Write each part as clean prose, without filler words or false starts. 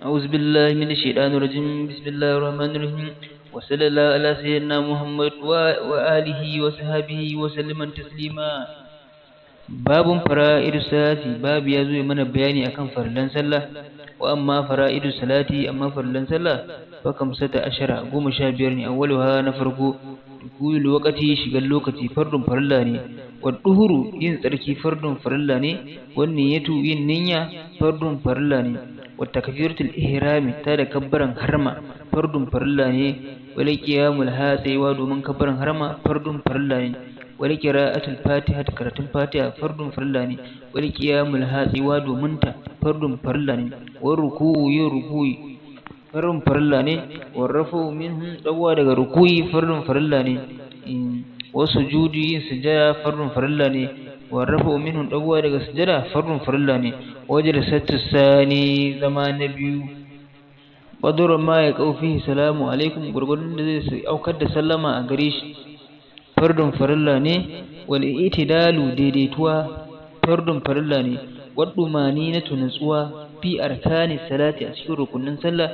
أعوذ بالله من الشيطان الرجيم بسم الله الرحمن الرحيم وصلى الله على سيدنا محمد وآله وصحبه وسلم تسليما باب فرائض الصلاة باب يزوي من بياني أكم فرلان صلى وأما فرائض الصلاة أما فرلان صلى فكم 17 قوم شابيرني أولها نفرقو دخول الوقت شغل لوقتي فرد فرلاني والطهر ينتركي فرد فرلاني والنية ينية فرد فرلاني والتكبيرة الإحرام تاد كبرا حرما فرد فرلاني ولقيام الهاسي وادو من كبرا حرما فرد فرلاني ولقراءة الفاتحة كرة الفاتحة فرد فرلاني ولقيام الهاسي وادو منتا فرد فرلاني والركوع يركوع فرد فرلاني والرفع منهم دوادغ ركوع فرد فرلاني وسجود سجايا فرد فرلاني والرفع منهم دوادغ سجدا فرد فرلاني وجلسة الثاني زمان بيو قدر ما يقو فيه السلام عليكم غرغدن أو كد سلم أغريش فرد فرلاني والإعتدال ديديتوا فرد فرلاني والطمأنينة نسوا في أركان الصلاة أشكر كنن صلى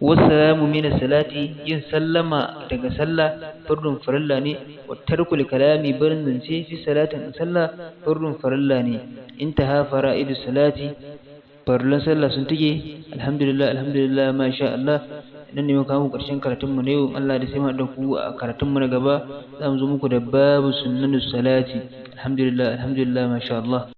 والسلام من الصلاة ين سلم دغ صلى فرد فرلاني والترك الكلام برن في صلاة صلى فرد فرلاني انتهى فرائض الصلاة farlan sallah sun take alhamdulillah masha Allah nan ne muka kawo karshen karatun mu ne yau Allah da sai mu da ku a karatun mu na gaba za mu zo muku da babu sunnanus salati alhamdulillah masha Allah